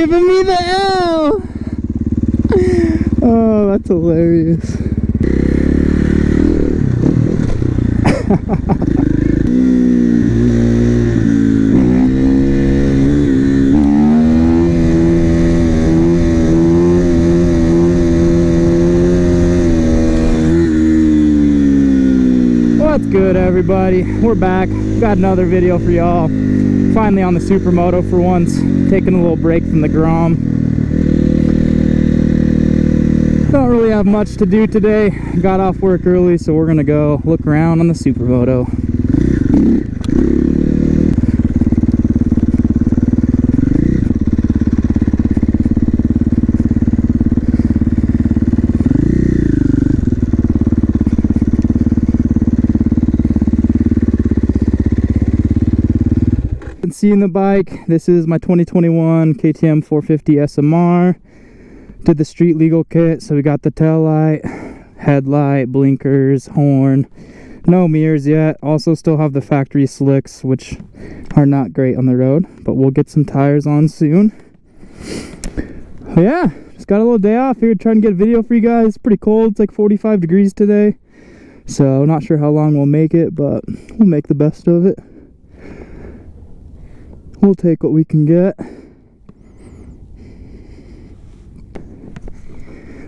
giving me the L. Oh, that's hilarious. What's good, everybody? We're back. Got another video for y'all. Finally on the Supermoto for once. Taking a little break from the Grom. Don't really have much to do today. Got off work early, so we're gonna go look around on the Supermoto. Seeing the bike, this is my 2021 KTM 450 SMR. Did the street legal kit, so we got the tail light, headlight, blinkers, horn, no mirrors yet. Also still have the factory slicks, which are not great on the road, but we'll get some tires on soon. Yeah, just got a little day off here trying to get a video for you guys. It's pretty cold, it's like 45 degrees today, so not sure how long we'll make it, but we'll make the best of it. We'll take what we can get.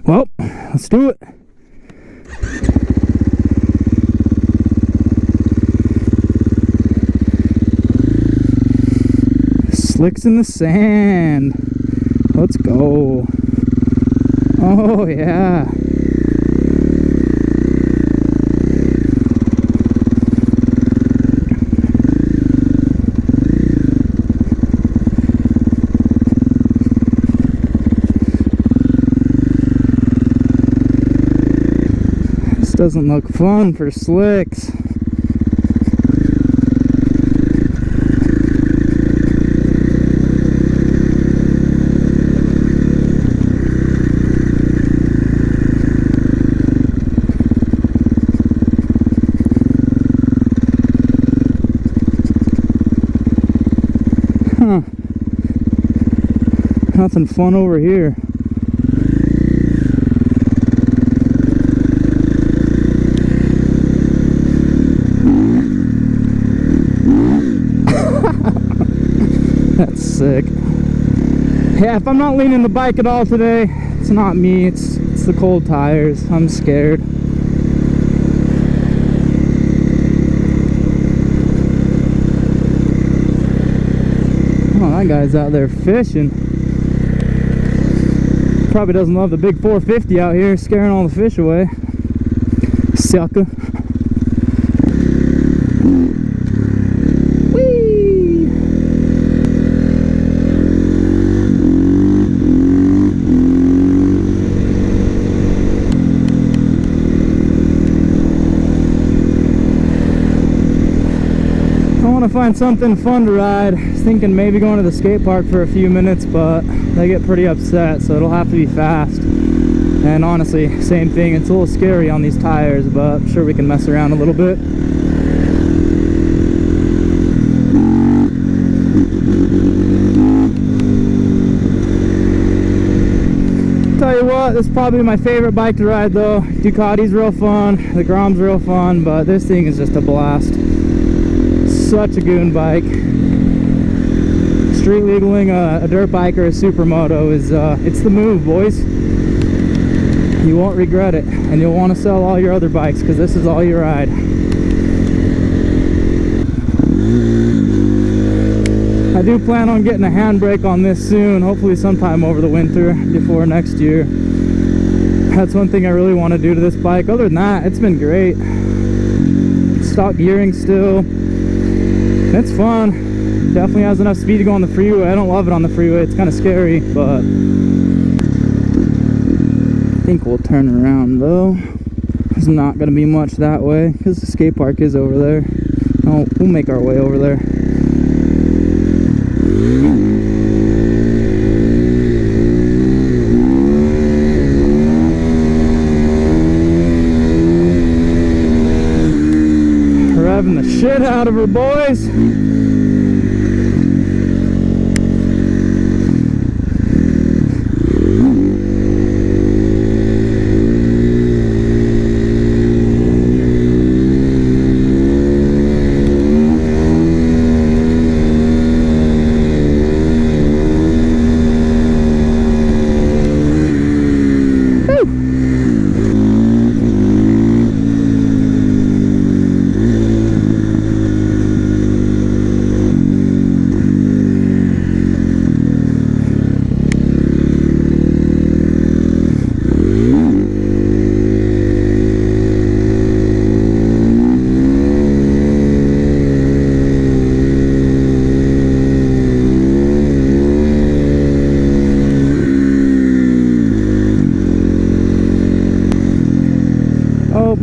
Well, let's do it. Slicks in the sand. Let's go. Oh, yeah. Doesn't look fun for slicks. Huh. Nothing fun over here. That's sick. Yeah, if I'm not leaning the bike at all today, it's not me, it's the cold tires. I'm scared. Oh, that guy's out there fishing. Probably doesn't love the big 450 out here, scaring all the fish away. Sucker. Find something fun to ride. I was thinking maybe going to the skate park for a few minutes, but they get pretty upset, so it'll have to be fast. And honestly, same thing, it's a little scary on these tires, but I'm sure we can mess around a little bit. Tell you what, this is probably my favorite bike to ride though. Ducati's real fun, the Grom's real fun, but this thing is just a blast. Such a goon bike. Street legaling a dirt bike or a Supermoto is it's the move, boys. You won't regret it, and you'll want to sell all your other bikes because this is all you ride. I do plan on getting a handbrake on this soon, hopefully sometime over the winter before next year. That's one thing I really want to do to this bike. Other than that, it's been great. Stock gearing still. It's fun. Definitely has enough speed to go on the freeway. I don't love it on the freeway. It's kind of scary, but I think we'll turn around though. There's not going to be much that way because the skate park is over there. Oh, we'll make our way over there. Revving the shit out of her, boys.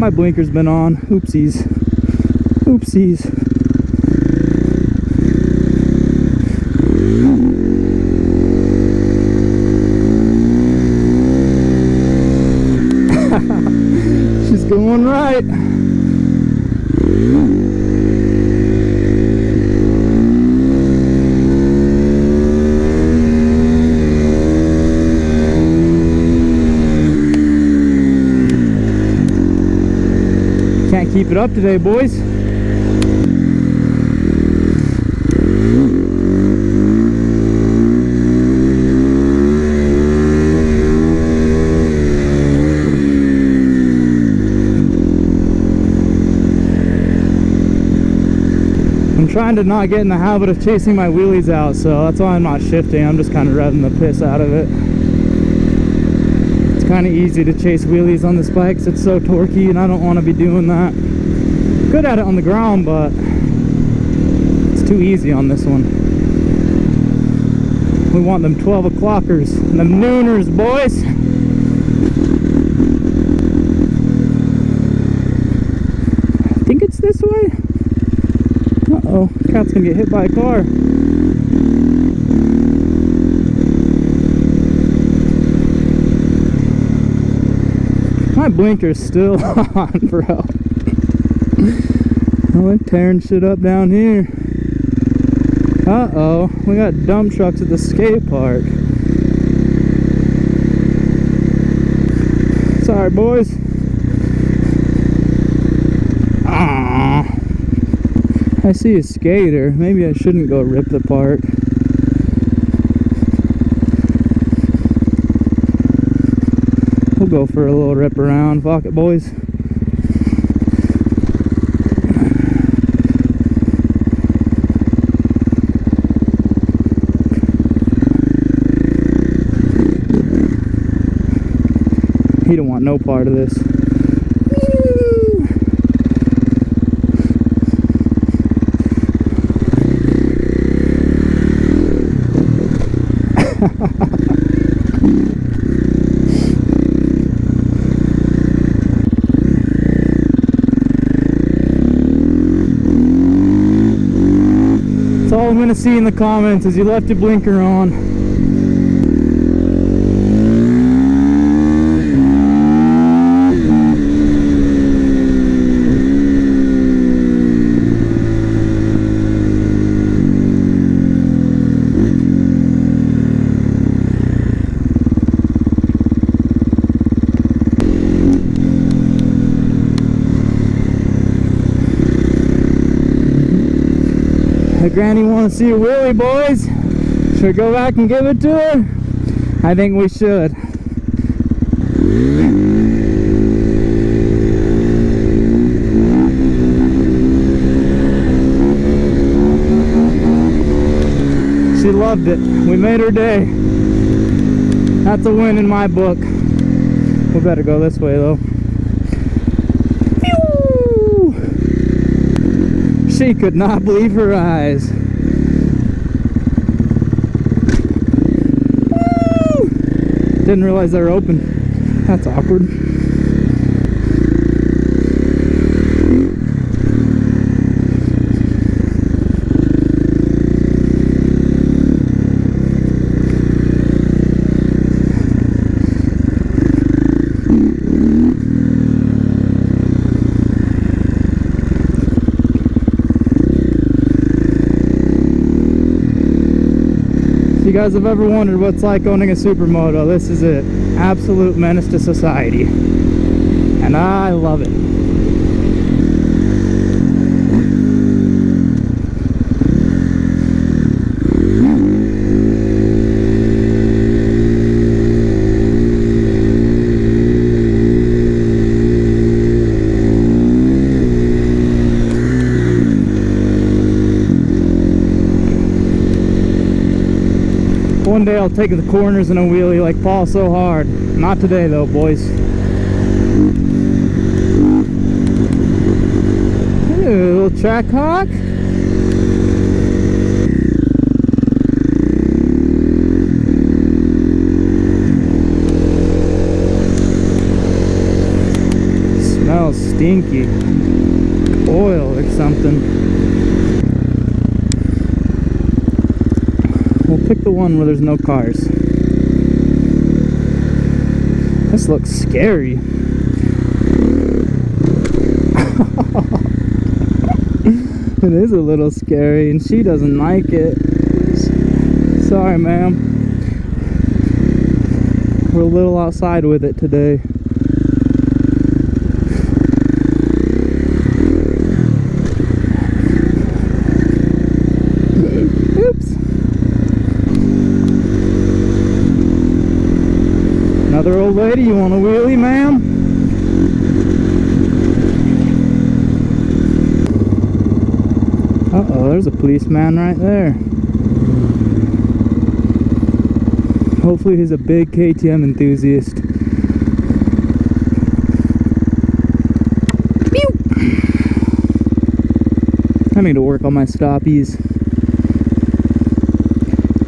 my blinker's been on. Oopsies. Oopsies. She's going right. Can't keep it up today, boys. I'm trying to not get in the habit of chasing my wheelies out, so that's why I'm not shifting. I'm just kind of revving the piss out of it. It's kind of easy to chase wheelies on this bike because it's so torquey, and I don't want to be doing that. Good at it on the ground, but it's too easy on this one. We want them 12 o'clockers, them nooners, boys. I think it's this way. Uh-oh, cat's gonna get hit by a car. My blinker's still on, bro. Oh, they're tearing shit up down here. Uh-oh, we got dump trucks at the skate park. Sorry, boys. I see a skater. Maybe I shouldn't go rip the park. We'll go for a little rip around. Fuck it, boys. He don't want no part of this. That's all I'm gonna see in the comments is you left your blinker on. Hey, Granny want to see a wheelie, boys? Should we go back and give it to her? I think we should. She loved it. We made her day. That's a win in my book. We better go this way, though. She could not believe her eyes. Woo! Didn't realize they were open. That's awkward. If you guys have ever wondered what it's like owning a Supermoto, this is it. Absolute menace to society. And I love it. One day I'll take the corners in a wheelie like Paul so hard. Not today though, boys. Ooh, little track hawk. Smells stinky. Oil or something. We'll pick the one where there's no cars. This looks scary. It is a little scary, and she doesn't like it. Sorry, ma'am. We're a little outside with it today. Oops. Another old lady, you want a wheelie, ma'am? Uh-oh, there's a policeman right there. Hopefully he's a big KTM enthusiast. Pew! I need to work on my stoppies.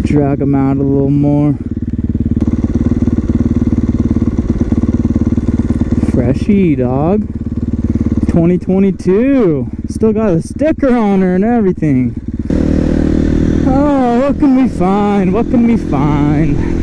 Drag them out a little more. Freshie, dog. 2022. Still got a sticker on her and everything. Oh, what can we find? What can we find?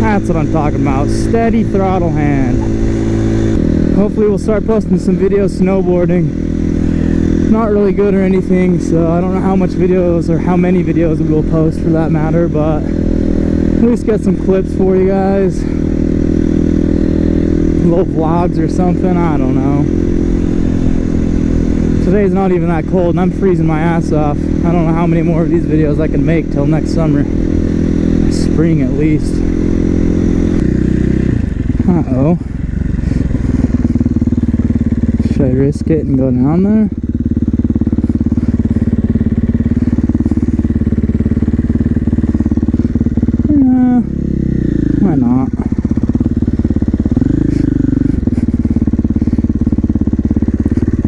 That's what I'm talking about. Steady throttle hand. Hopefully we'll start posting some videos snowboarding. Not really good or anything, so I don't know how much videos or how many videos we will post for that matter, but at least get some clips for you guys. Little vlogs or something, I don't know. Today's not even that cold and I'm freezing my ass off. I don't know how many more of these videos I can make till next summer. Spring at least. Uh-oh. Should I risk it and go down there? Yeah, why not?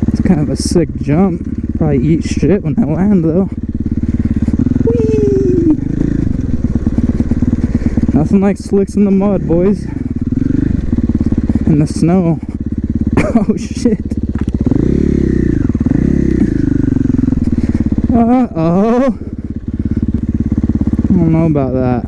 It's kind of a sick jump. Probably eat shit when I land though. Whee! Nothing like slicks in the mud, boys. In the snow. Oh shit. Uh-oh. I don't know about that.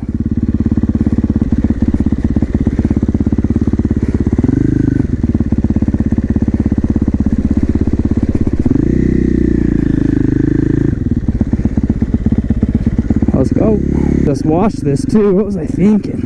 Let's go. Just watch this too. What was I thinking?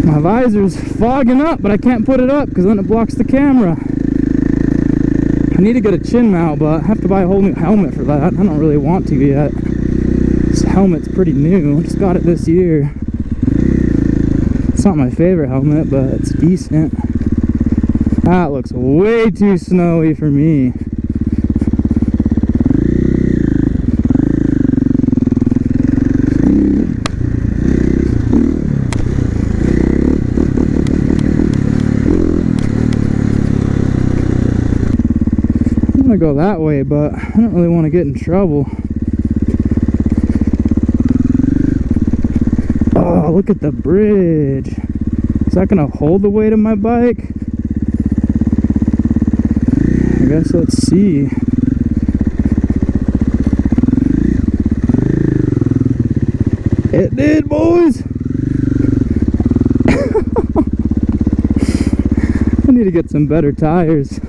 My visor's fogging up, but I can't put it up because then it blocks the camera. I need to get a chin mount, but I have to buy a whole new helmet for that. I don't really want to yet. This helmet's pretty new. I just got it this year. It's not my favorite helmet, but it's decent. That looks way too snowy for me. Go that way, but I don't really want to get in trouble. Oh, look at the bridge. Is that gonna hold the weight of my bike? I guess let's see. It did, boys! I need to get some better tires.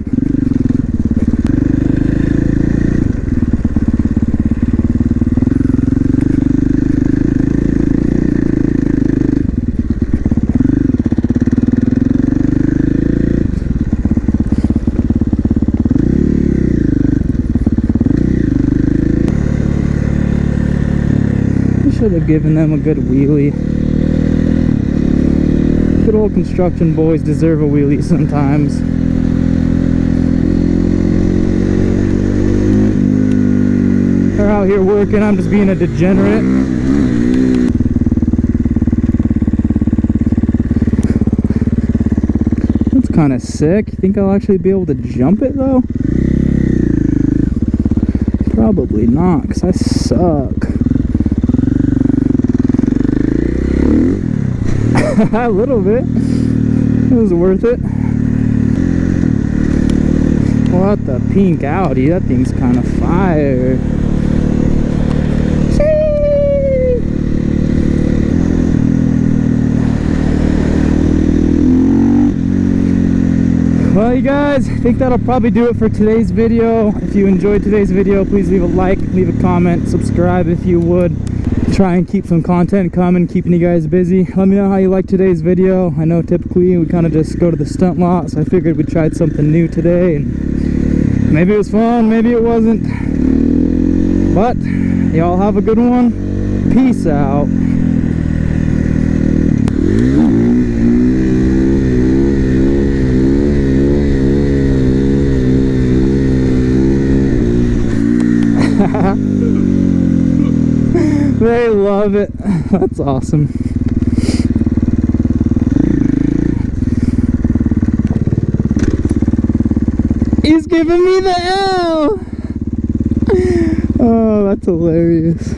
Should have given them a good wheelie. Good old construction boys deserve a wheelie sometimes. They're out here working, I'm just being a degenerate. That's kind of sick. You think I'll actually be able to jump it though? Probably not, because I suck. A little bit. It was worth it. What the pink Audi? That thing's kind of fire. Well, you guys, I think that'll probably do it for today's video. If you enjoyed today's video, please leave a like, leave a comment, subscribe if you would. Try and keep some content coming, keeping you guys busy. Let me know how you liked today's video. I know typically we kind of just go to the stunt lot, so I figured we tried something new today, and maybe it was fun, maybe it wasn't. But y'all have a good one. Peace out. They love it. That's awesome. He's giving me the L. Oh, that's hilarious.